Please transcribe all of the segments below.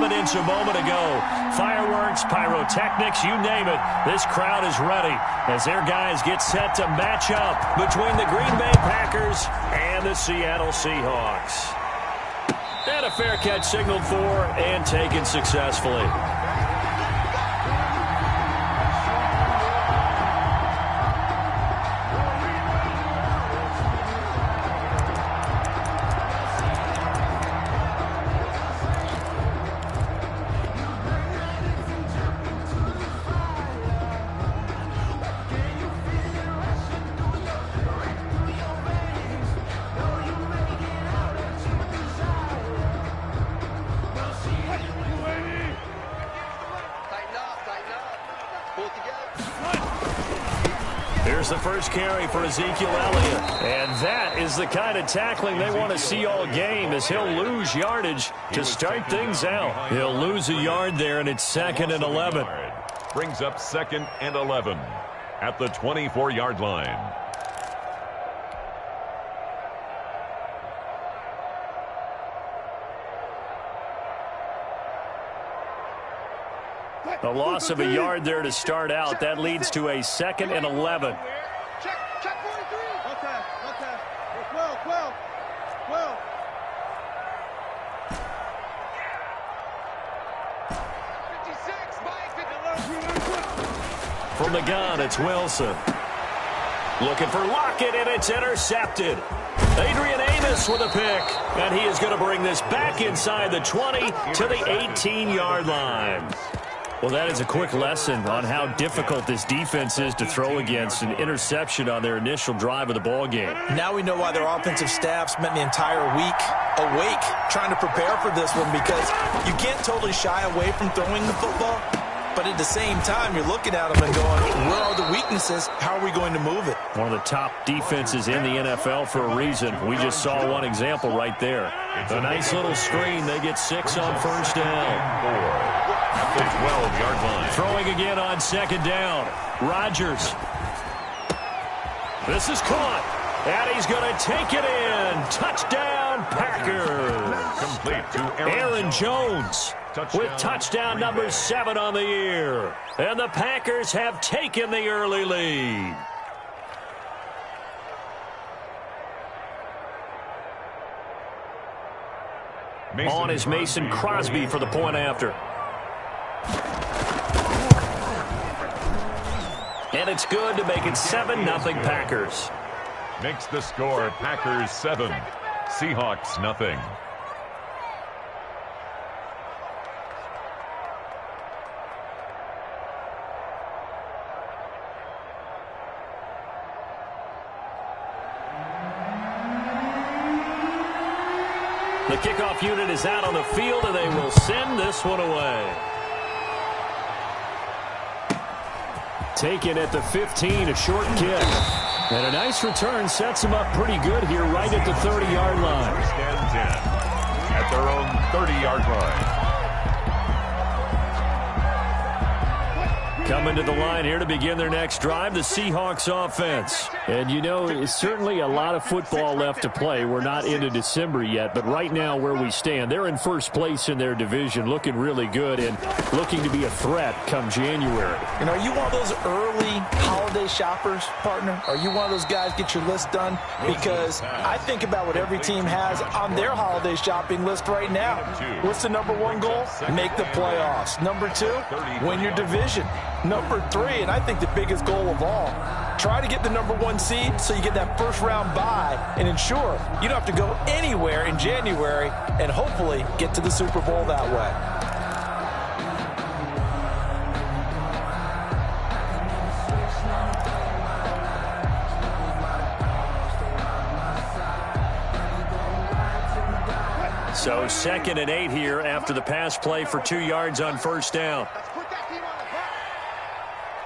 dominance a moment ago. Fireworks, pyrotechnics, you name it. This crowd is ready as their guys get set to match up between the Green Bay Packers and the Seattle Seahawks. And a fair catch signaled for and taken successfully. Here's the first carry for Ezekiel Elliott. And that is the kind of tackling they want to see all game, as he'll lose yardage to start things out. He'll lose a yard there, and it's 2nd and 11. Brings up 2nd and 11 at the 24-yard line. A loss of a yard there to start out. That leads to a 2nd and 11. Check 43. Okay. 12. From the gun, it's Wilson. Looking for Lockett, and it's intercepted. Adrian Amos with a pick, and he is going to bring this back inside the 20 to the 18-yard line. Well, that is a quick lesson on how difficult this defense is to throw against. An interception on their initial drive of the ball game. Now we know why their offensive staff spent the entire week awake trying to prepare for this one, because you can't totally shy away from throwing the football, but at the same time you're looking at them and going, where are the weaknesses? How are we going to move it? One of the top defenses in the NFL for a reason. We just saw one example right there. A nice little screen. They get 6 on first down. At the 12-yard line. Throwing again on 2nd down. Rodgers. This is caught. And he's going to take it in. Touchdown, Packers. Complete to Aaron Jones with touchdown number 7 on the year. And the Packers have taken the early lead. On is Mason Crosby for the point after. And it's good to make it 7-0 Packers. Makes the score Packers 7, Seahawks nothing. The kickoff unit is out on the field, and they will send this one away. Taken at the 15, a short kick. And a nice return sets them up pretty good here right at the 30-yard line. First and 10 at their own 30-yard line. Coming to the line here to begin their next drive, the Seahawks offense. And, you know, it's certainly a lot of football left to play. We're not into December yet, but right now where we stand, they're in first place in their division, looking really good and looking to be a threat come January. And are you one of those early holiday shoppers, partner? Are you one of those guys get your list done? Because I think about what every team has on their holiday shopping list right now. What's the number 1 goal? Make the playoffs. Number 2, win your division. Number 3, and I think the biggest goal of all, try to get the number 1 seed so you get that first round bye and ensure you don't have to go anywhere in January and hopefully get to the Super Bowl that way. So 2nd and 8 here after the pass play for 2 yards on first down.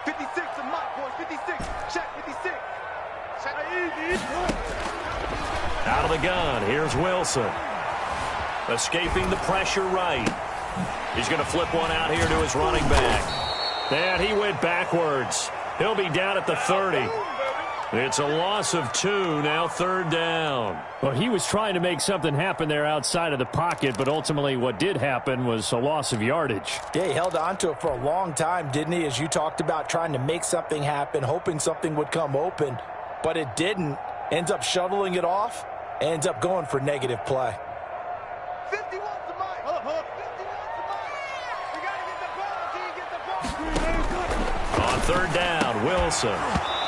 56 to Mott, boys. 56. Check 56. Check easy. Out of the gun, here's Wilson. Escaping the pressure right. He's going to flip one out here to his running back. And he went backwards. He'll be down at the 30. It's a loss of 2, now 3rd down. Well, he was trying to make something happen there outside of the pocket, but ultimately what did happen was a loss of yardage. Yeah, he held on to it for a long time, didn't he? As you talked about trying to make something happen, hoping something would come open, but it didn't. Ends up shuttling it off, ends up going for negative play. 51 to Mike. 51 to Mike. You got to get the ball until you get the ball. On 3rd down, Wilson.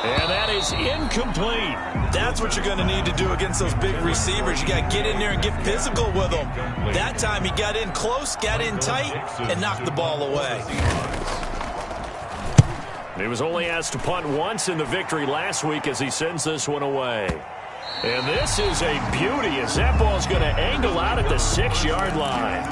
And that is incomplete. That's what you're going to need to do against those big receivers. You got to get in there and get physical with them. That time he got in close, got in tight, and knocked the ball away. He was only asked to punt once in the victory last week as he sends this one away. And this is a beauty as that ball's going to angle out at the 6-yard line.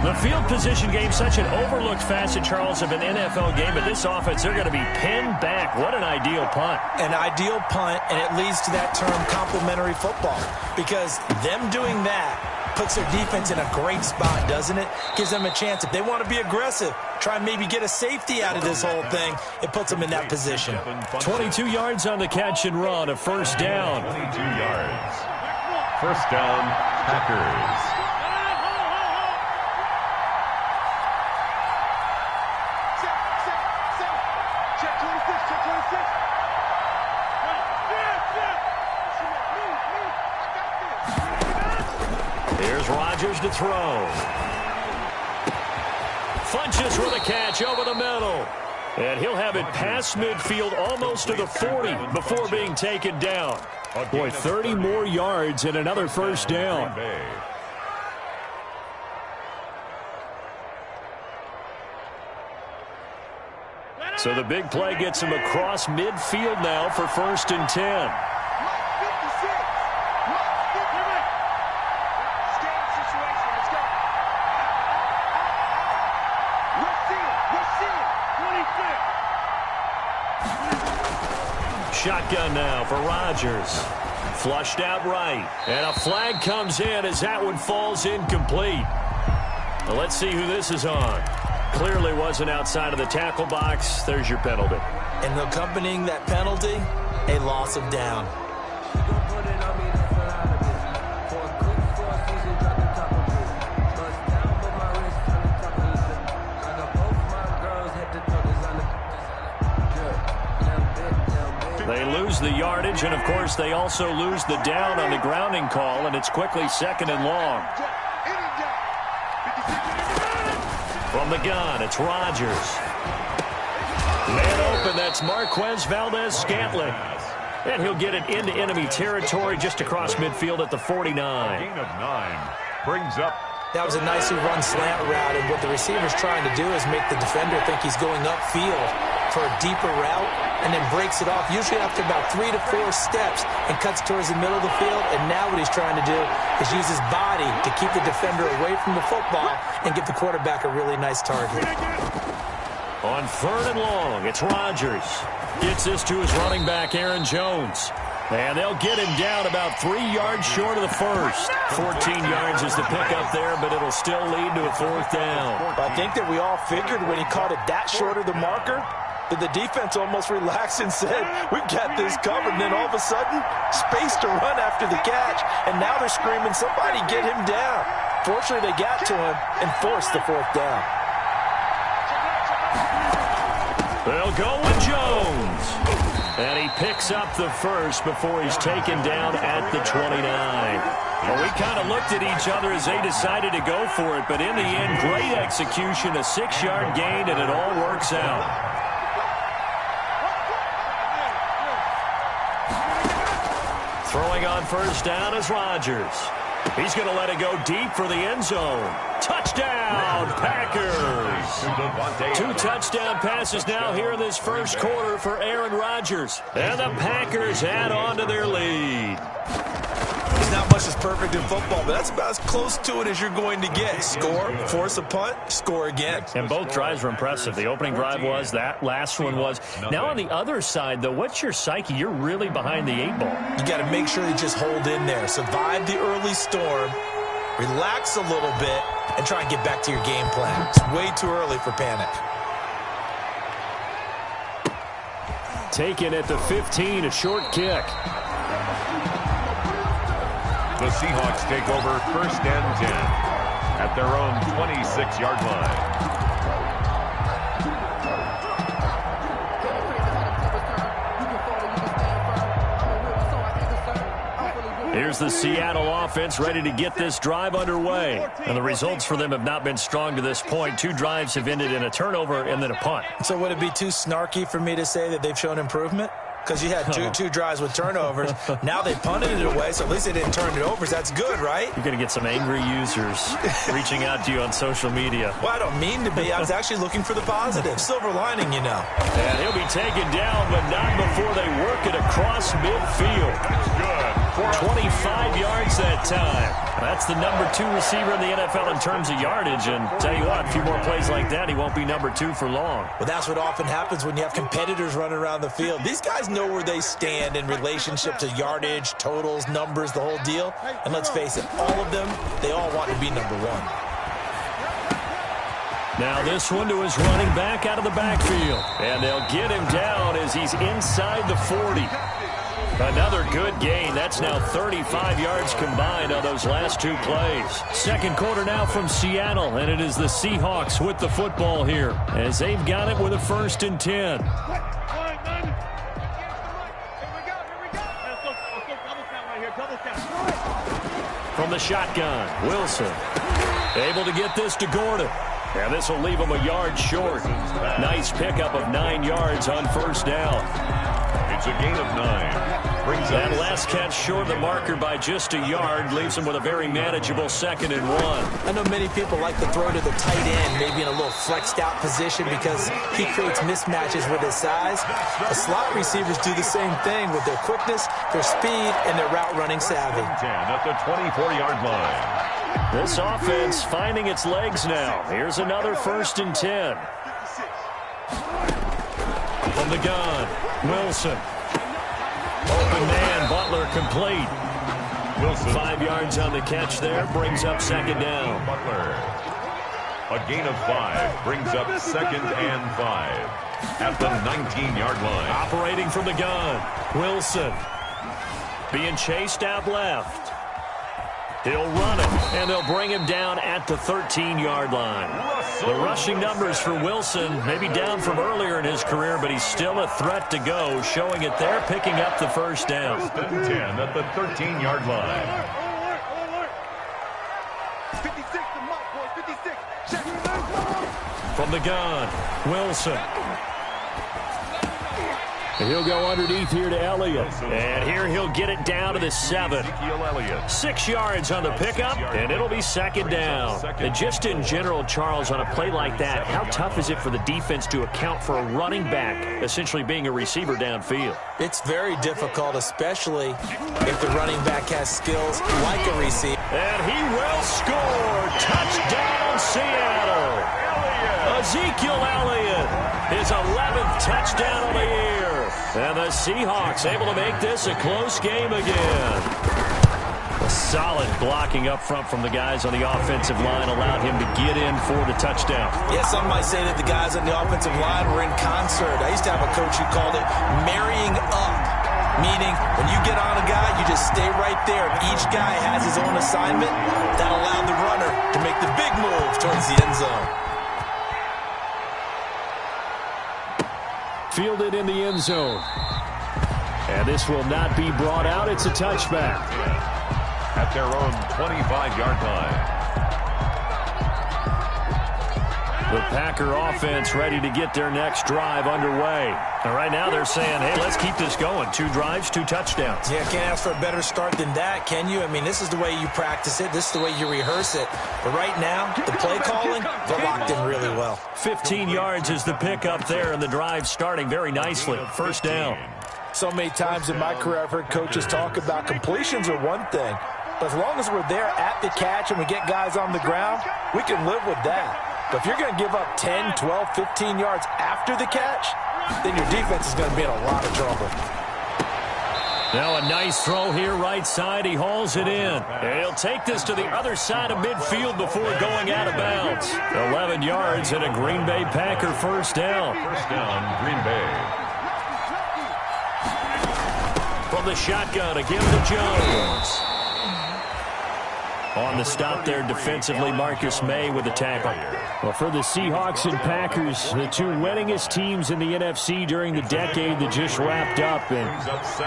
The field position game, such an overlooked facet, Charles, of an NFL game, but this offense, they're going to be pinned back. What an ideal punt. An ideal punt, and it leads to that term complementary football, because them doing that puts their defense in a great spot, doesn't it? Gives them a chance. If they want to be aggressive, try and maybe get a safety out of this whole thing, it puts them in that position. 22 yards on the catch and run, a 1st down. 22 yards. 1st down, Packers. Check 26, check 26. Here's Rodgers to throw. Funches with a catch over the middle. And he'll have it past midfield almost to the 40 before being taken down. Boy, 30 more yards and another 1st down. So the big play gets him across midfield now for 1st and 10. Shotgun now for Rodgers. Flushed out right. And a flag comes in as that one falls incomplete. Well, let's see who this is on. Clearly wasn't outside of the tackle box. There's your penalty. And accompanying that penalty, a loss of down. They lose the yardage, and, of course, they also lose the down on the grounding call, and it's quickly 2nd and long. From the gun, it's Rodgers. Man open, that's Marquez Valdez-Scantling. And he'll get it into enemy territory just across midfield at the 49. Gain of 9 brings up. That was a nicely run slant route, and what the receiver's trying to do is make the defender think he's going upfield for a deeper route, and then breaks it off, usually after about 3 to 4 steps, and cuts towards the middle of the field. And now what he's trying to do is use his body to keep the defender away from the football and give the quarterback a really nice target. On 3rd and long, it's Rodgers. Gets this to his running back, Aaron Jones. And they'll get him down about 3 yards short of the 1st. 14 yards is the pickup there, but it'll still lead to a 4th down. I think that we all figured when he caught it that short of the marker, that the defense almost relaxed and said, we've got this covered. And then all of a sudden, space to run after the catch. And now they're screaming, somebody get him down. Fortunately, they got to him and forced the 4th down. They'll go with Jones. And he picks up the 1st before he's taken down at the 29. Well, we kind of looked at each other as they decided to go for it. But in the end, great execution, a 6-yard gain, and it all works out. Throwing on 1st down is Rodgers. He's going to let it go deep for the end zone. Touchdown, Packers. 2 touchdown passes now here in this 1st quarter for Aaron Rodgers. And the Packers add on to their lead. There's not much that's perfect in football, but that's about as close to it as you're going to get. Score, force a punt, score again. And both drives were impressive. The opening drive was, that last one was. Now on the other side, though, what's your psyche? You're really behind the 8 ball. You got to make sure you just hold in there. Survive the early storm, relax a little bit, and try and get back to your game plan. It's way too early for panic. Taken at the 15, a short kick. The Seahawks take over 1st and 10 at their own 26-yard line. Here's the Seattle offense ready to get this drive underway. And the results for them have not been strong to this point. 2 drives have ended in a turnover and then a punt. So would it be too snarky for me to say that they've shown improvement? Because you had two drives with turnovers. Now they punted it away, so at least they didn't turn it over. So that's good, right? You're going to get some angry users reaching out to you on social media. Well, I don't mean to be. I was actually looking for the positive. Silver lining, you know. And he'll be taken down, but not before they work it across midfield. That's good. 25 yards that time. That's the number 2 receiver in the NFL in terms of yardage. And tell you what, a few more plays like that, he won't be number 2 for long. Well, that's what often happens when you have competitors running around the field. These guys know where they stand in relationship to yardage, totals, numbers, the whole deal. And let's face it, all of them, they all want to be number 1. Now this one to his running back out of the backfield. And they'll get him down as he's inside the 40. Another good gain. That's now 35 yards combined on those last 2 plays. Second quarter now from Seattle, and it is the Seahawks with the football here as they've got it with a 1st and 10. From the shotgun, Wilson able to get this to Gordon. And this will leave him a yard short. Nice pickup of 9 yards on 1st down. It's a gain of 9. Brings that last catch short of the marker by just a yard leaves him with a very manageable 2nd and 1. I know many people like to throw to the tight end, maybe in a little flexed out position because he creates mismatches with his size. The slot receivers do the same thing with their quickness, their speed, and their route running savvy. 10 at the 24-yard line. This offense finding its legs now. Here's another 1st and 10. From the gun, Wilson. Open man, Butler complete. Wilson. 5 yards on the catch there, brings up 2nd down. Butler. A gain of 5 brings up 2nd and 5 at the 19-yard line. Operating from the gun, Wilson. Being chased out left. He'll run it, and they'll bring him down at the 13-yard line. The rushing numbers for Wilson may be down from earlier in his career, but he's still a threat to go, showing it there, picking up the 1st down. 1st and 10 at the 13-yard line. 56 to Mike, boys, 56. From the gun, Wilson. He'll go underneath here to Elliott. And here he'll get it down to the 7. 6 yards on the pickup, and it'll be 2nd down. And just in general, Charles, on a play like that, how tough is it for the defense to account for a running back essentially being a receiver downfield? It's very difficult, especially if the running back has skills like a receiver. And he will score. Touchdown, Seattle. Ezekiel Elliott, his 11th touchdown of the year. And the Seahawks able to make this a close game again. A solid blocking up front from the guys on the offensive line allowed him to get in for the touchdown. Yeah, some might say that the guys on the offensive line were in concert. I used to have a coach who called it marrying up, meaning when you get on a guy, you just stay right there. And each guy has his own assignment. That allowed the runner to make the big move towards the end zone. Fielded in the end zone. And this will not be brought out. It's a touchback. At their own 25-yard line. The Packer offense ready to get their next drive underway. And right now they're saying, hey, let's keep this going. 2 drives, 2 touchdowns. Yeah, can't ask for a better start than that, can you? I mean, this is the way you practice it. This is the way you rehearse it. But right now, the play calling, they're locked in really well. 15 yards is the pickup there, and the drive starting very nicely. 1st down. So many times in my career, I've heard coaches talk about completions are one thing. But as long as we're there at the catch and we get guys on the ground, we can live with that. But if you're going to give up 10, 12, 15 yards after the catch, then your defense is going to be in a lot of trouble. Now a nice throw here right side. He hauls it in. And he'll take this to the other side of midfield before going out of bounds. 11 yards and a Green Bay Packer 1st down. 1st down, Green Bay. From the shotgun, again to Jones. On the stop there defensively, Marcus May with the tackle. Well, for the Seahawks and Packers, the two winningest teams in the NFC during the decade that just wrapped up. And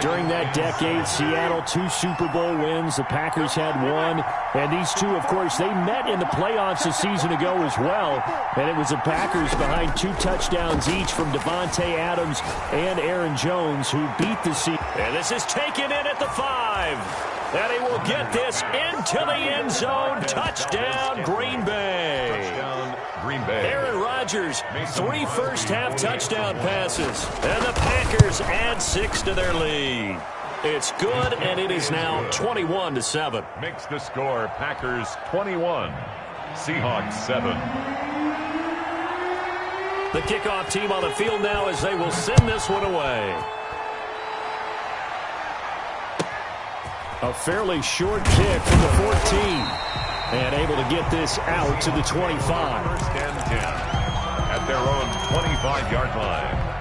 during that decade, Seattle, 2 Super Bowl wins. The Packers had 1. And these two, of course, they met in the playoffs a season ago as well. And it was the Packers behind 2 touchdowns each from Devontae Adams and Aaron Jones who beat the Seahawks. And this is taken in at the 5. And he will get this into the end zone. Touchdown, Green Bay. Touchdown, Green Bay. Aaron Rodgers, 3 first-half touchdown passes. And the Packers add 6 to their lead. It's good, and it is now 21-7. Makes the score Packers 21, Seahawks 7. The kickoff team on the field now as they will send this one away. A fairly short kick from the 14. And able to get this out to the 25. First and 10 at their own 25-yard line.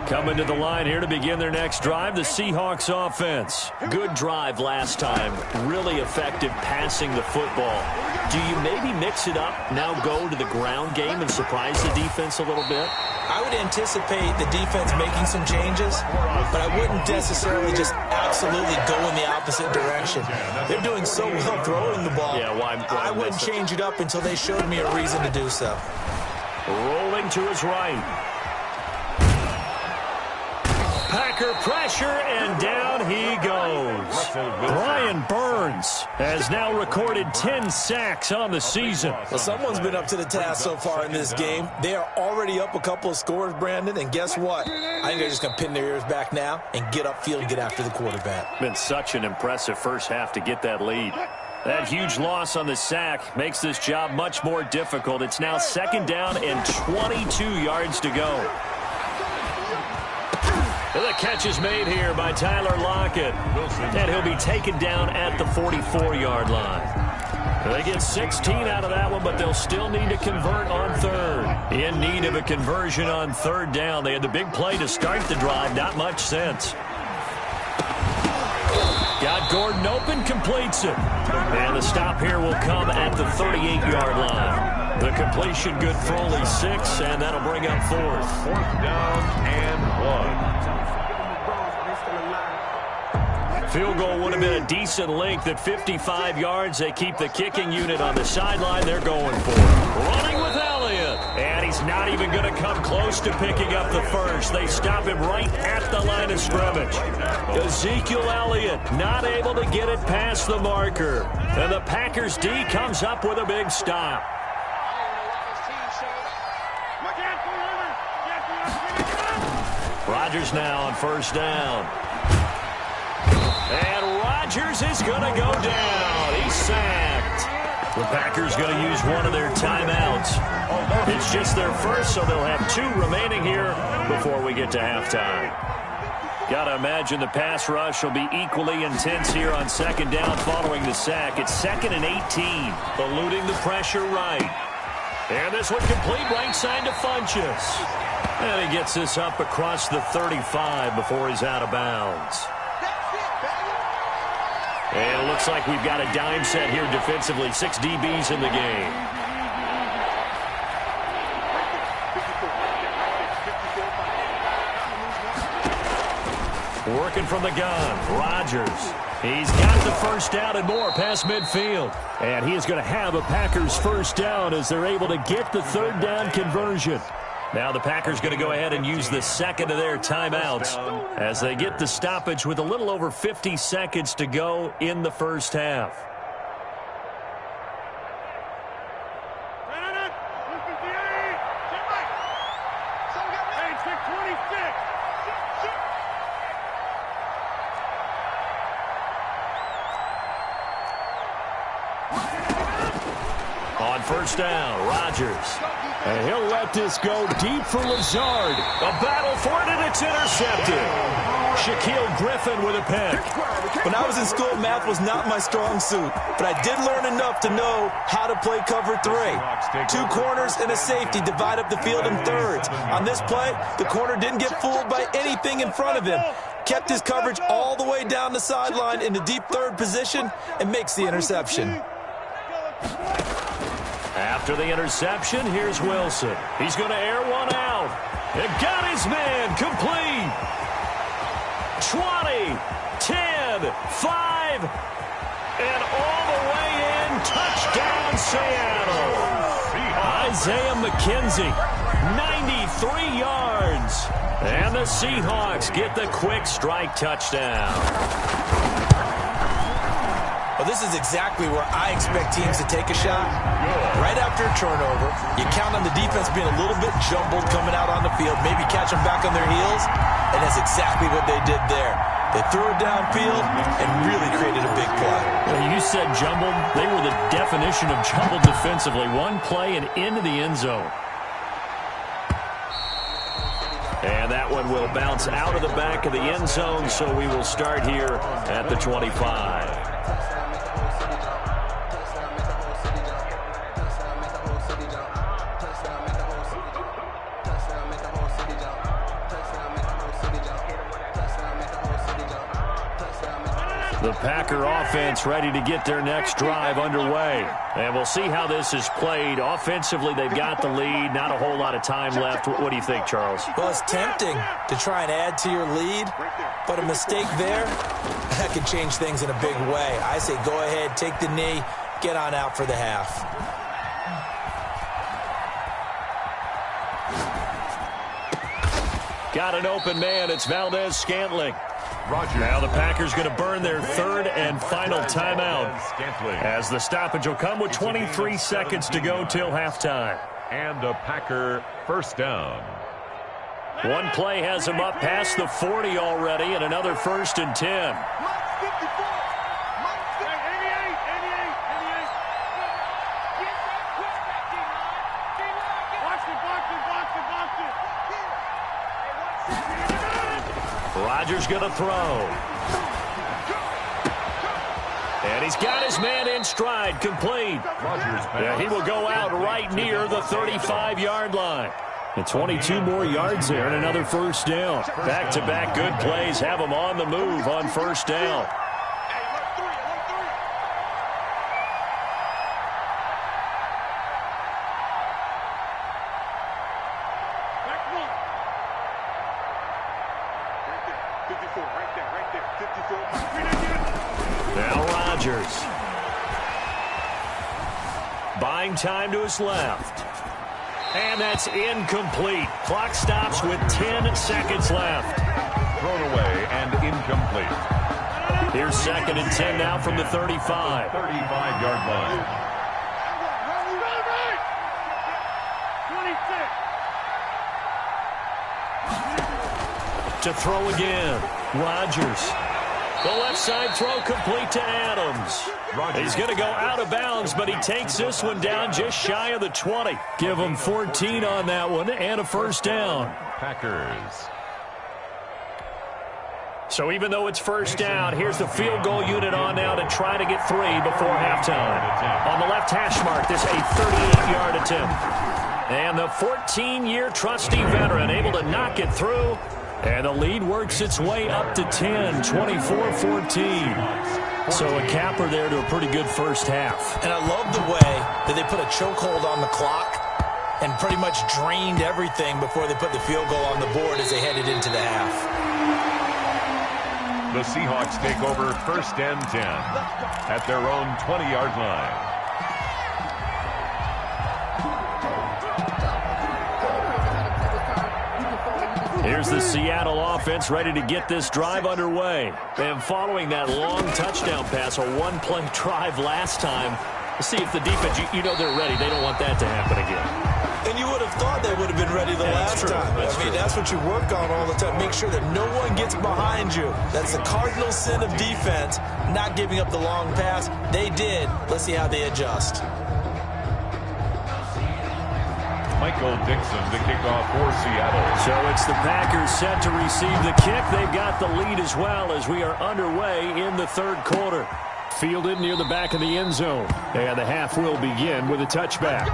Coming to the line here to begin their next drive, the Seahawks offense. Good drive last time. Really effective passing the football. Do you maybe mix it up, now go to the ground game and surprise the defense a little bit? I would anticipate the defense making some changes, but I wouldn't necessarily just absolutely go in the opposite direction. They're doing so well throwing the ball. Yeah, I wouldn't change it up until they showed me a reason to do so. Rolling to his right. Packer pressure, and down he goes. Brian Burns has now recorded 10 sacks on the season. Well, someone's been up to the task so far in this game. They are already up a couple of scores, Brandon, and guess what? I think they're just going to pin their ears back now and get upfield and get after the quarterback. Been such an impressive first half to get that lead. That huge loss on the sack makes this job much more difficult. It's now 2nd down and 22 yards to go. The catch is made here by Tyler Lockett. And he'll be taken down at the 44-yard line. They get 16 out of that one, but they'll still need to convert on 3rd. In need of a conversion on 3rd down. They had the big play to start the drive. Not much sense. Got Gordon open, completes it. And the stop here will come at the 38-yard line. The completion good for only 6, and that'll bring up 4th. 4th down and 1. Field goal would have been a decent length at 55 yards. They keep the kicking unit on the sideline. They're going for it. Running with Elliott. And he's not even going to come close to picking up the first. They stop him right at the line of scrimmage. Ezekiel Elliott not able to get it past the marker. And the Packers D comes up with a big stop. Rodgers now on 1st down. And Rodgers is going to go down. He's sacked. The Packers going to use one of their timeouts. It's just their first, so they'll have 2 remaining here before we get to halftime. Got to imagine the pass rush will be equally intense here on 2nd down following the sack. It's 2nd and 18. Eluding the pressure right. And this one complete right side to Funchess. And he gets this up across the 35 before he's out of bounds. And it looks like we've got a dime set here defensively. 6 DBs in the game. Working from the gun, Rodgers. He's got the first down and more past midfield. And he is going to have a Packers first down as they're able to get the 3rd down conversion. Now the Packers going to go ahead and use the 2nd of their timeouts as they get the stoppage with a little over 50 seconds to go in the first half. On 1st down, Rodgers. And he'll let this go deep for Lazard. A battle for it, and it's intercepted. Shaquille Griffin with a pick. When I was in school, math was not my strong suit, but I did learn enough to know how to play cover 3. 2 corners and a safety divide up the field in thirds. On this play, the corner didn't get fooled by anything in front of him. Kept his coverage all the way down the sideline in the deep third position and makes the interception. After the interception, here's Wilson. He's going to air one out. It got his man complete. 20, 10, 5, and all the way in. Touchdown, Seattle. Isaiah McKenzie, 93 yards. And the Seahawks get the quick strike touchdown. Well, this is exactly where I expect teams to take a shot. Right after a turnover, you count on the defense being a little bit jumbled coming out on the field, maybe catch them back on their heels, and that's exactly what they did there. They threw it downfield and really created a big play. Well, you said jumbled. They were the definition of jumbled defensively. One play and into the end zone. And that one will bounce out of the back of the end zone, so we will start here at the 25. The Packer offense ready to get their next drive underway. And we'll see how this is played. Offensively, they've got the lead. Not a whole lot of time left. What do you think, Charles? Well, it's tempting to try and add to your lead, but a mistake there, that could change things in a big way. I say go ahead, take the knee, get on out for the half. Got an open man. It's Valdez-Scantling. Rogers. Now the Packers going to burn their third and final timeout as the stoppage will come with 23 seconds to go till halftime. And a Packer first down. One play has him up past the 40 already, and another 1st and 10. Rodgers going to throw. And he's got his man in stride, complete. Yeah, he will go out right near the 35-yard line. And 22 more yards there and another first down. Back-to-back good plays have him on the move on first down. Now Rodgers. Buying time to his left. And that's incomplete. Clock stops with 10 seconds left. Thrown away and incomplete. Here's 2nd and 10 now from the 35. 35-yard line. To throw again. Rodgers. The left side throw complete to Adams. He's going to go out of bounds, but he takes this one down just shy of the 20. Give him 14 on that one and a first down. Packers. So even though it's first down, here's the field goal unit on now to try to get 3 before halftime. On the left hash mark, this a 38-yard attempt. And the 14-year trusty veteran able to knock it through. And the lead works its way up to 10, 24-14. So a capper there to a pretty good first half. And I love the way that they put a chokehold on the clock and pretty much drained everything before they put the field goal on the board as they headed into the half. The Seahawks take over 1st and 10 at their own 20-yard line. Here's the Seattle offense ready to get this drive underway. And following that long touchdown pass, a one-play drive last time, let's see if the defense, you know they're ready. They don't want that to happen again. And you would have thought they would have been ready the last time. That's what you work on all the time. Make sure that no one gets behind you. That's the cardinal sin of defense, not giving up the long pass. They did. Let's see how they adjust. Michael Dixon to kick off for Seattle. So it's the Packers set to receive the kick. They've got the lead as well as we are underway in the third quarter. Fielded near the back of the end zone. And the half will begin with a touchback.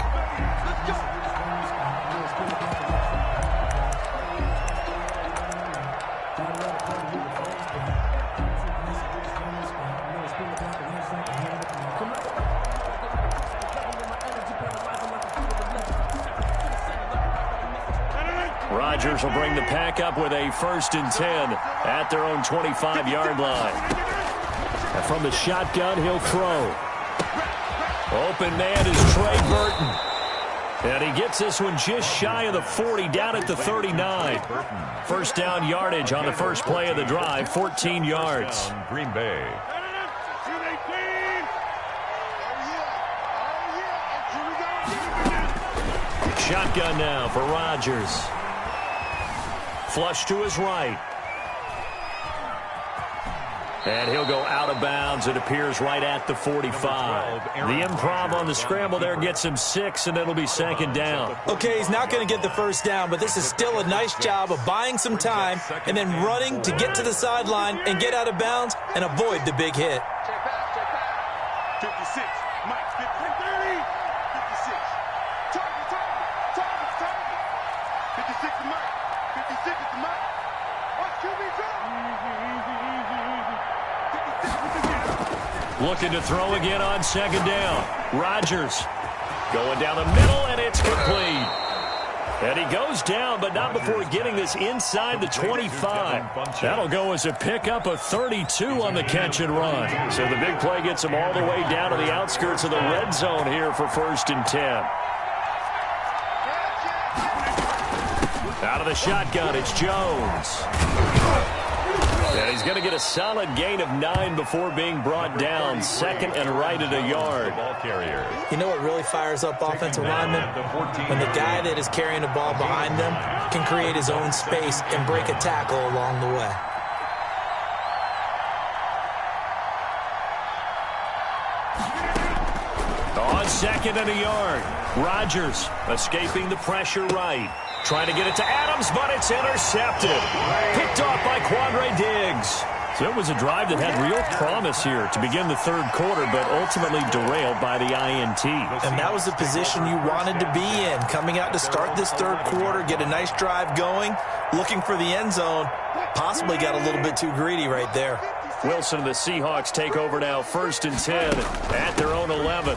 Rodgers will bring the Pack up with a 1st and 10 at their own 25-yard line. And from the shotgun, he'll throw. Open man is Trey Burton. And he gets this one just shy of the 40, down at the 39. First down yardage on the first play of the drive, 14 yards. Green Bay. Shotgun now for Rodgers. Flush to his right. And he'll go out of bounds. It appears right at the 45. The improv on the scramble there gets him 6, and it'll be 2nd down. Okay, he's not going to get the first down, but this is still a nice job of buying some time and then running to get to the sideline and get out of bounds and avoid the big hit. 56, Mike, 50, 30, 56. Target. 56 to Mike. 56 is to Mike. Watch QB drop. Looking to throw again on 2nd down. Rodgers going down the middle, and it's complete. And he goes down, but not before getting this inside the 25. That'll go as a pickup of 32 on the catch and run. So the big play gets him all the way down to the outskirts of the red zone here for 1st and 10. Out of the shotgun, it's Jones. And he's going to get a solid gain of 9 before being brought down. 2nd and right at a yard. You know what really fires up offensive linemen? When the guy that is carrying the ball behind them can create his own space and break a tackle along the way. On 2nd and a yard, Rodgers escaping the pressure right. Trying to get it to Adams, but it's intercepted. Picked off by Quandre Diggs. So it was a drive that had real promise here to begin the third quarter, but ultimately derailed by the INT. And that was the position you wanted to be in, coming out to start this third quarter, get a nice drive going, looking for the end zone. Possibly got a little bit too greedy right there. Wilson and the Seahawks take over now, 1st and 10 at their own 11.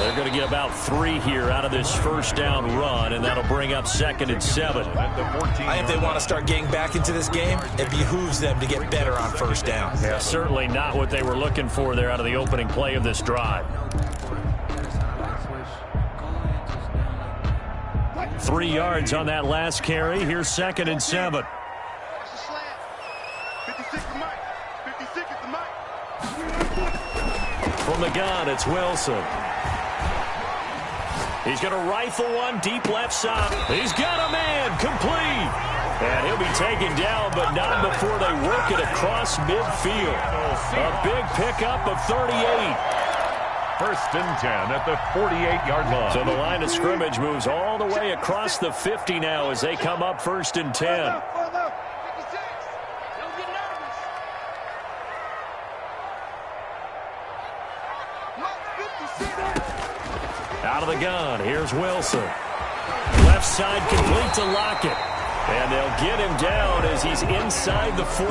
They're going to get about 3 here out of this first down run, and that'll bring up 2nd and 7. I think they want to start getting back into this game. It behooves them to get better on first down. Yeah, certainly not what they were looking for there out of the opening play of this drive. 3 yards on that last carry. Here's 2nd and 7. 56 to Mike. 56 is to Mike. From the gun, it's Wilson. He's going to rifle one deep left side. He's got a man complete. And he'll be taken down, but not before they work it across midfield. A big pickup of 38. 1st and 10 at the 48-yard line. So the line of scrimmage moves all the way across the 50 now as they come up 1st and 10. Out of the gun, here's Wilson. Left side complete to Lockett. And they'll get him down as he's inside the 40.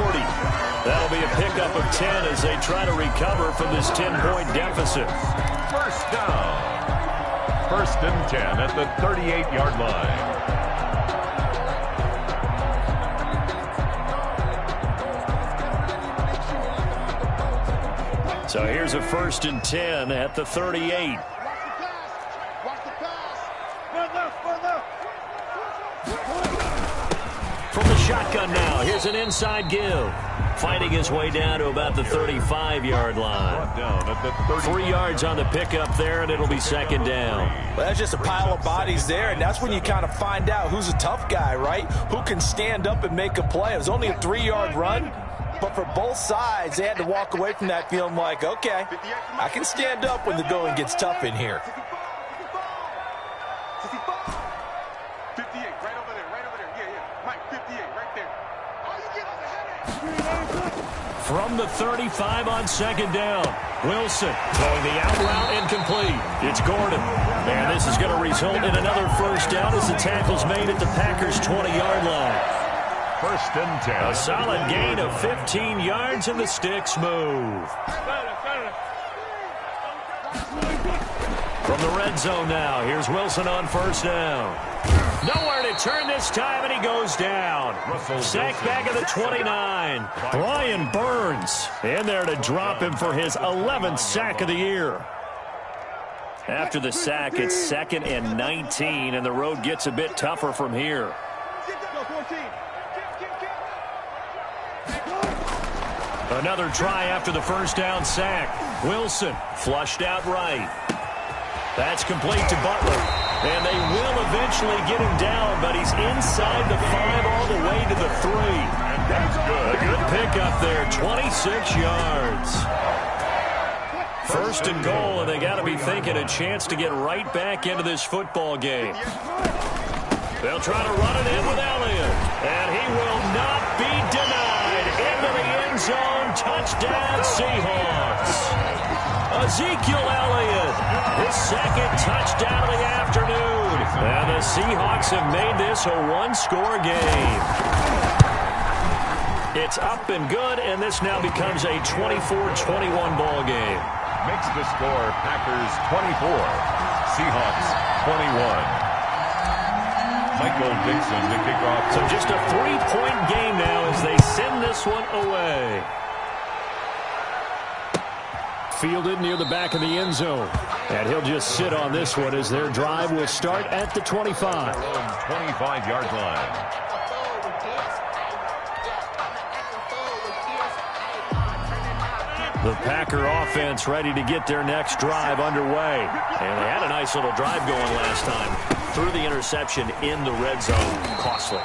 That'll be a pickup of 10 as they try to recover from this 10-point deficit. First down. 1st and 10 at the 38-yard line. So here's a 1st and 10 at the 38. From the shotgun now, here's an inside give. Fighting his way down to about the 35-yard line. 3 yards on the pickup there, and it'll be 2nd down. Well, that's just a pile of bodies there, and that's when you kind of find out who's a tough guy, right? Who can stand up and make a play. It was only a 3-yard run, but for both sides, they had to walk away from that feeling like, okay, I can stand up when the going gets tough in here. 65. 58, right over there, right over there. Yeah, yeah. Mike, 58, right there. Oh, you get us a headache. From the 35 on second down, Wilson throwing the out route incomplete. It's Gordon. And this is going to result in another first down as the tackle's made at the Packers' 20-yard line. First and 10. A solid gain of 15 yards, and the sticks move. From the red zone now, here's Wilson on first down. Nowhere to turn this time, and he goes down. Sacked back at the 29. Brian Burns in there to drop him for his 11th sack of the year. After the sack, it's 2nd and 19, and the road gets a bit tougher from here. Another try after the first down sack. Wilson flushed out right. That's complete to Butler. And they will eventually get him down, but he's inside the 5 all the way to the 3. That's good. A good pickup there, 26 yards. First and goal, and they got to be thinking a chance to get right back into this football game. They'll try to run it in with Elliott, and he will not be denied. Into the end zone, touchdown Seahawks. Ezekiel Elliott, his 2nd touchdown of the afternoon. And the Seahawks have made this a one-score game. It's up and good, and this now becomes a 24-21 ball game. Makes the score Packers 24, Seahawks 21. Michael Dixon to kick off. So just a 3-point game now as they send this one away. Fielded near the back of the end zone. And he'll just sit on this one as their drive will start at the 25. 25-yard line. The Packer offense ready to get their next drive underway. And they had a nice little drive going last time. Threw the interception in the red zone. Costly.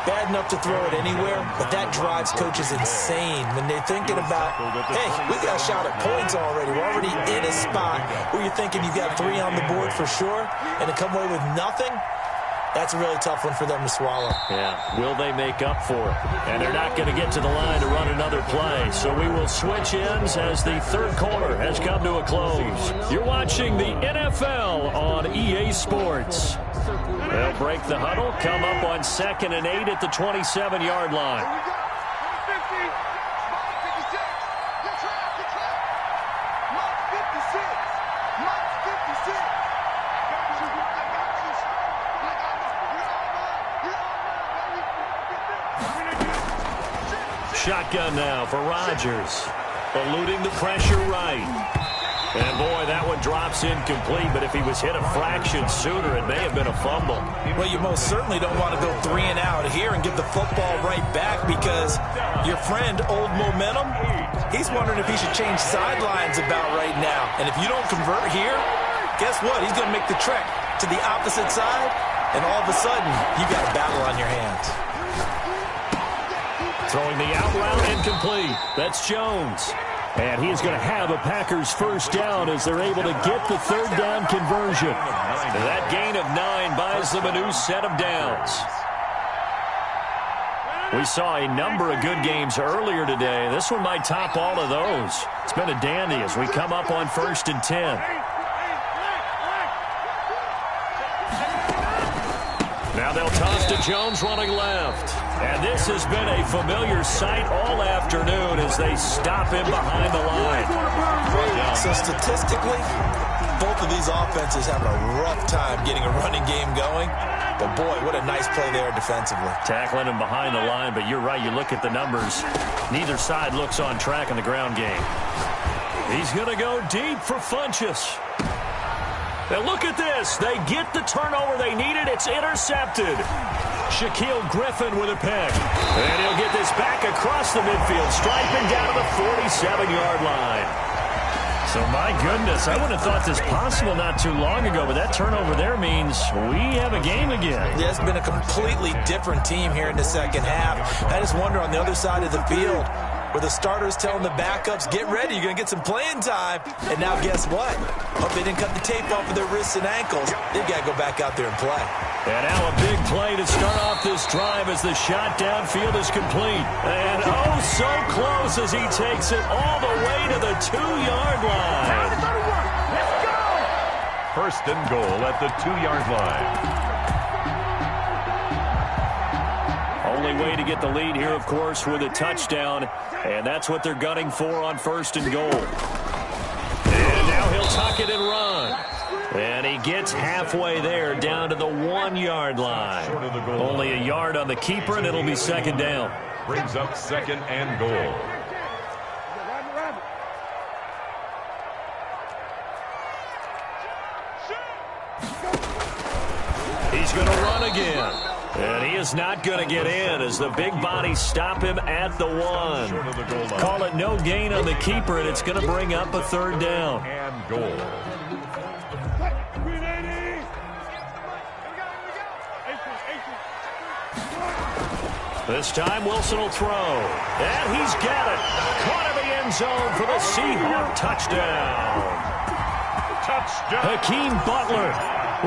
Bad enough to throw it anywhere, but that drives coaches insane when they're thinking about, hey, we got a shot at points already. We're already in a spot where you're thinking you got 3 on the board for sure, and to come away with nothing, that's a really tough one for them to swallow. Yeah, will they make up for it? And they're not going to get to the line to run another play. So we will switch ends as the third quarter has come to a close. You're watching the NFL on EA Sports. They'll break the huddle, come up on 2nd and 8 at the 27-yard line. Shotgun now for Rodgers. Eluding the pressure right. And, boy, that one drops incomplete, but if he was hit a fraction sooner, it may have been a fumble. Well, you most certainly don't want to go 3 and out here and get the football right back because your friend, Old Momentum, he's wondering if he should change sidelines about right now. And if you don't convert here, guess what? He's going to make the trek to the opposite side, and all of a sudden, you got a battle on your hands. Throwing the out route incomplete. That's Jones. And he's going to have a Packers first down as they're able to get the third down conversion. That gain of 9 buys them a new set of downs. We saw a number of good games earlier today. This one might top all of those. It's been a dandy as we come up on 1st and 10. Now they'll toss to Jones running left. And this has been a familiar sight all afternoon as they stop him behind the line. So statistically, both of these offenses have a rough time getting a running game going. But, boy, what a nice play there defensively. Tackling him behind the line, but you're right. You look at the numbers. Neither side looks on track in the ground game. He's going to go deep for Funchess. Now look at this. They get the turnover they needed. It's intercepted. Shaquille Griffin with a pick. And he'll get this back across the midfield, striping down to the 47-yard line. So, my goodness, I wouldn't have thought this possible not too long ago, but that turnover there means we have a game again. Yeah, it's been a completely different team here in the second half. I just wonder on the other side of the field, where the starter's telling the backups, get ready, you're going to get some playing time. And now guess what? Hope they didn't cut the tape off of their wrists and ankles. They've got to go back out there and play. And now a big play to start off this drive as the shot downfield is complete. And oh, so close as he takes it all the way to the 2-yard line. Let's go! First and goal at the 2-yard line. Only way to get the lead here, of course, with a touchdown. And that's what they're gunning for on first and goal. And now he'll tuck it and run. And he gets halfway there, down to the 1-yard line. Only a yard on the keeper, and it'll be second down. Brings up second and goal. He's going to run again. And he is not going to get in as the big bodies stop him at the 1. Call it no gain on the keeper, and it's going to bring up a third down. And goal. This time Wilson will throw. And he's got it. Caught in the end zone for the Seahawk touchdown. Hakeem Butler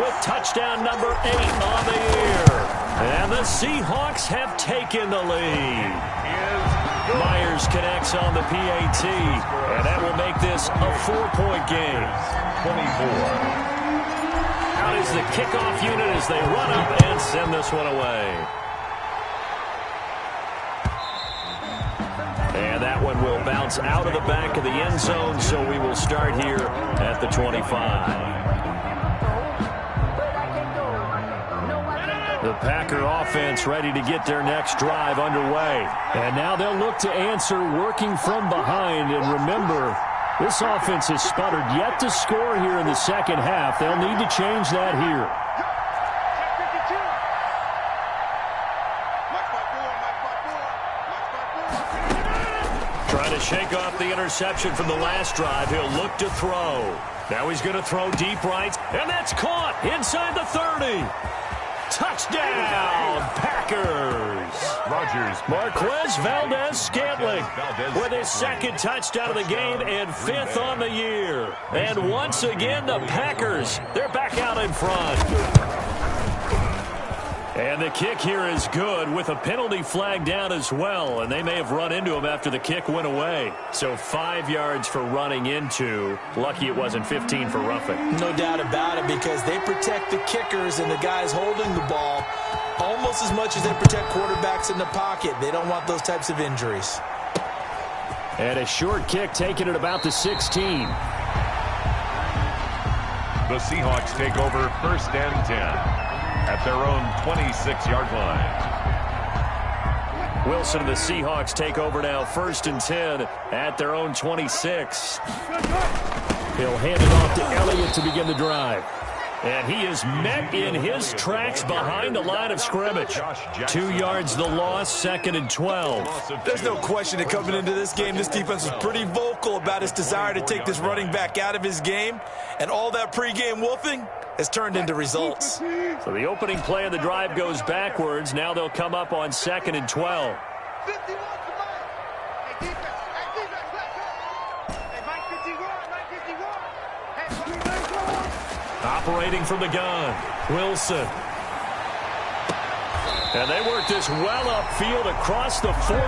with touchdown number 8 on the year. And the Seahawks have taken the lead. Myers connects on the PAT. And that will make this a 4-point game. 24. Out is the kickoff unit as they run up and send this one away. And that one will bounce out of the back of the end zone, so we will start here at the 25. The Packer offense ready to get their next drive underway. And now they'll look to answer working from behind. And remember, this offense has sputtered yet to score here in the second half. They'll need to change that here. Trying to shake off the interception from the last drive. He'll look to throw. Now he's going to throw deep right, and that's caught inside the 30. Touchdown, Packers. Rodgers. Marquez Valdez-Scantling with his second touchdown of the game and 5th on the year. And once again, the Packers, they're back out in front. And the kick here is good with a penalty flag down as well. And they may have run into him after the kick went away. So 5 yards for running into. Lucky it wasn't 15 for roughing. No doubt about it, because they protect the kickers and the guys holding the ball almost as much as they protect quarterbacks in the pocket. They don't want those types of injuries. And a short kick taken at about the 16. The Seahawks take over first and 10. At their own 26-yard line. Wilson and the Seahawks take over now, first and 10 at their own 26. He'll hand it off to Elliott to begin the drive. And he is met in his tracks behind the line of scrimmage. 2 yards the loss, second and 12. There's no question that coming into this game, this defense was pretty vocal about its desire to take this running back out of his game. And all that pregame wolfing has turned into results. So the opening play of the drive goes backwards. Now they'll come up on second and 12. 51 to Mike. Hey, defense. Hey, defense. Let's go. Hey, Mike 51. Mike 51. Hey, Operating from the gun, Wilson. And they work this well upfield across the 45.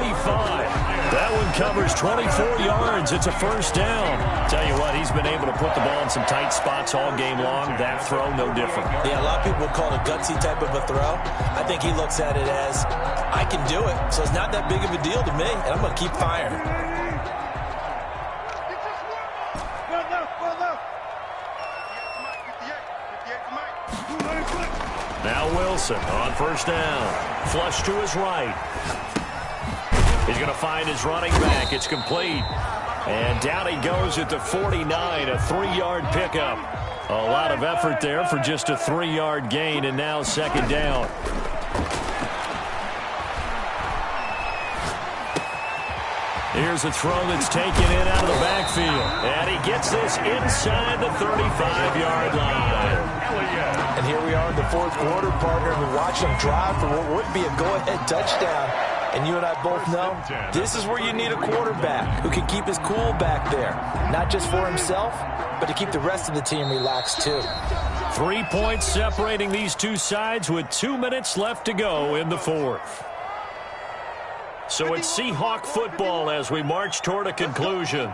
That one covers 24 yards. It's a first down. Tell you what, he's been able to put the ball in some tight spots all game long. That throw, no different. Yeah, a lot of people would call it a gutsy type of a throw. I think he looks at it as, I can do it, so it's not that big of a deal to me, and I'm going to keep firing. Now Wilson on first down. Flush to his right. He's going to find his running back. It's complete. And down he goes at the 49, a 3-yard pickup. A lot of effort there for just a 3-yard gain, and now second down. Here's a throw that's taken in out of the backfield. And he gets this inside the 35-yard line. And here we are in the fourth quarter, partner. We're watching them drive for what would be a go-ahead touchdown. And you and I both know this is where you need a quarterback who can keep his cool back there. Not just for himself, but to keep the rest of the team relaxed too. 3 points separating these two sides with 2 minutes left to go in the fourth. So it's Seahawk football as we march toward a conclusion.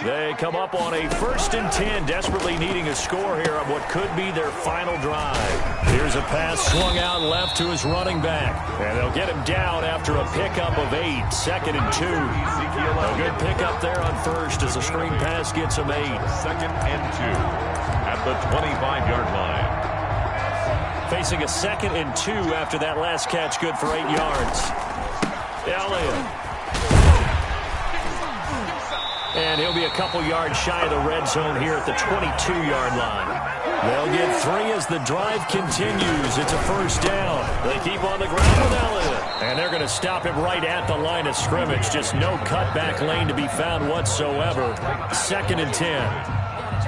They come up on a 1st and 10, desperately needing a score here on what could be their final drive. Here's a pass swung out left to his running back. And they'll get him down after a pickup of 8, 2nd and 2. A good pickup there on 1st as the screen pass gets him 8. 2nd and 2 at the 25-yard line. Facing a 2nd and 2 after that last catch, good for 8 yards. Elliott. And he'll be a couple yards shy of the red zone here at the 22-yard line. They'll get 3 as the drive continues. It's a 1st down. They keep on the ground with Elliott. And they're going to stop him right at the line of scrimmage. Just no cutback lane to be found whatsoever. 2nd and 10.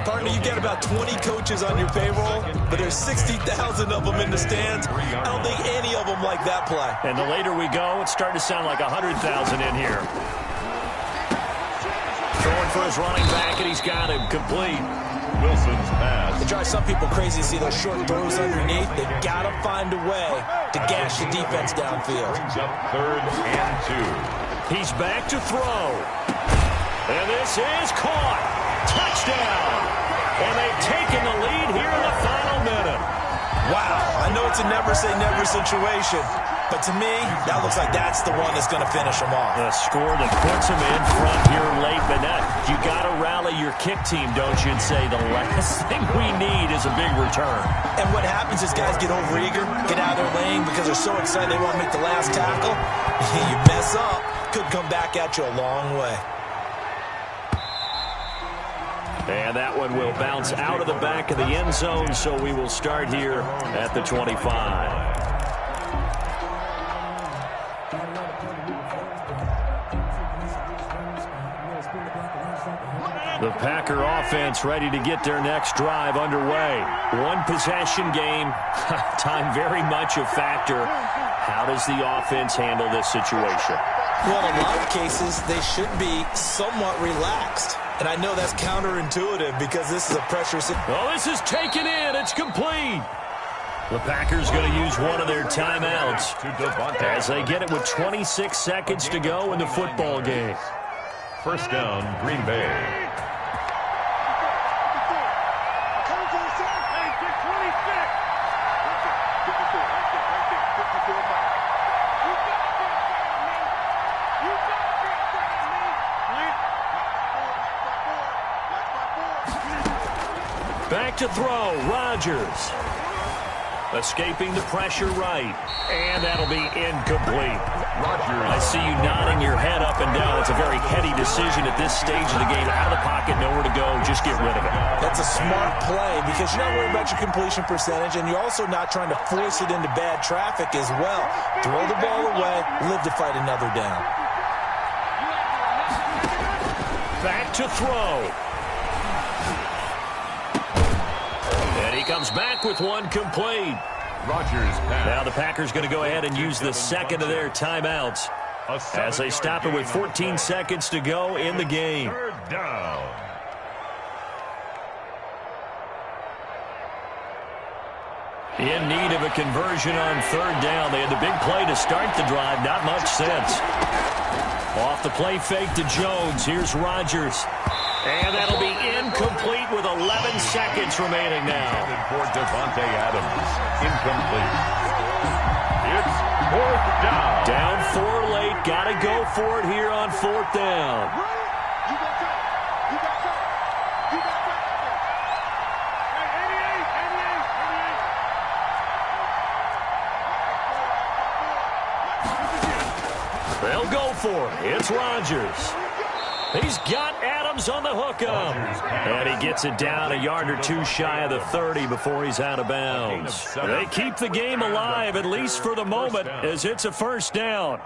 Partner, you got about 20 coaches on your payroll, but there's 60,000 of them in the stands. I don't think any of them like that play. And the later we go, it's starting to sound like 100,000 in here. Throwing for his running back, and he's got him complete. Wilson's pass. It drives some people crazy to see those short throws underneath. They've got to find a way to gash the defense downfield. Brings up 3rd and 2. He's back to throw. And this is caught. Touchdown. And they've taken the lead here in the final minute. Wow, I know it's a never-say-never situation, but to me, that looks like that's the one that's going to finish them off. A score that puts them in front here late, but you got to rally your kick team, don't you, and say the last thing we need is a big return. And what happens is guys get overeager, get out of their lane because they're so excited they want to make the last tackle. You mess up, could come back at you a long way. And that one will bounce out of the back of the end zone, so we will start here at the 25. The Packer offense ready to get their next drive underway. One possession game, time very much a factor. How does the offense handle this situation? Well, in a lot of cases, they should be somewhat relaxed. And I know that's counterintuitive because this is a pressure situation. Well, this is taken in. It's complete. The Packers going to use one of their timeouts as they get it with 26 seconds to go in the football game. 1st down, Green Bay. Back to throw, Rodgers. Escaping the pressure right. And that'll be incomplete. Rodgers. I see you nodding your head up and down. It's a very heady decision at this stage of the game. Out of the pocket, nowhere to go. Just get rid of it. That's a smart play because you're not worried about your completion percentage, and you're also not trying to force it into bad traffic as well. Throw the ball away, live to fight another down. Back to throw. And he comes back with one complete. Rodgers pass. Now the Packers going to go ahead and use the second of their timeouts as they stop it with 14 seconds to go in the game. 3rd down. In need of a conversion on 3rd down. They had the big play to start the drive. Not much sense. Off the play fake to Jones. Here's Rodgers. And that'll be incomplete with 11 seconds remaining now. For Devontae Adams. Incomplete. It's 4th down. Down 4 late. Got to go for it here on 4th down. They'll go for it. It's Rodgers. He's got Adams on the hookup. And he gets it down a yard or two shy of the 30 before he's out of bounds. They keep the game alive, at least for the moment, as it's a 1st down.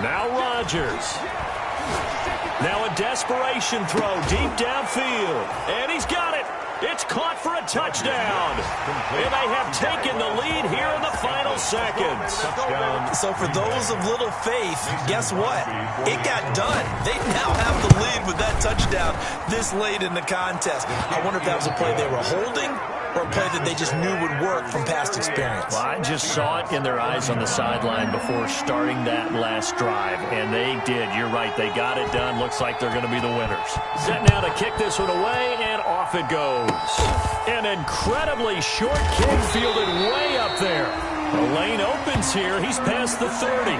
Now Rodgers. Now a desperation throw deep downfield. And he's got it. It's caught for a touchdown. And they have taken the lead here in the final seconds. So for those of little faith, guess what? It got done. They now have the lead with that touchdown this late in the contest. I wonder if that was a play they were holding or a play that they just knew would work from past experience. Well, I just saw it in their eyes on the sideline before starting that last drive, and they did. You're right. They got it done. Looks like they're going to be the winners. Set now to kick this one away, and off it goes. An incredibly short kick fielded way up there. The lane opens here. He's past the 30.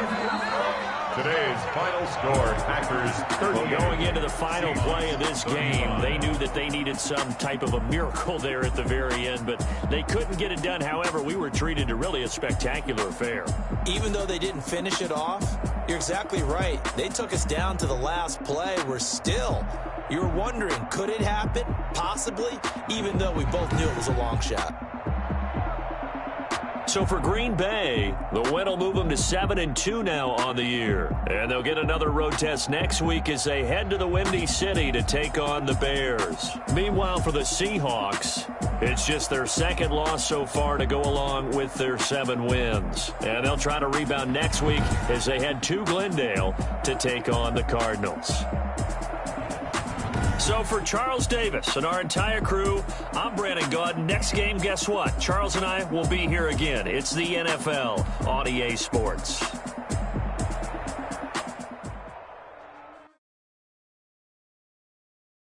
Today's final score, Packers 30. Going into the final play of this game, they knew that they needed some type of a miracle there at the very end, but they couldn't get it done. However, we were treated to really a spectacular affair. Even though they didn't finish it off, you're exactly right. They took us down to the last play. You're wondering, could it happen? Possibly, even though we both knew it was a long shot. So for Green Bay, the win will move them to 7-2 now on the year. And they'll get another road test next week as they head to the Windy City to take on the Bears. Meanwhile, for the Seahawks, it's just their second loss so far to go along with their 7 wins. And they'll try to rebound next week as they head to Glendale to take on the Cardinals. So for Charles Davis and our entire crew, I'm Brandon Gaudin. Next game, guess what? Charles and I will be here again. It's the NFL on EA Sports.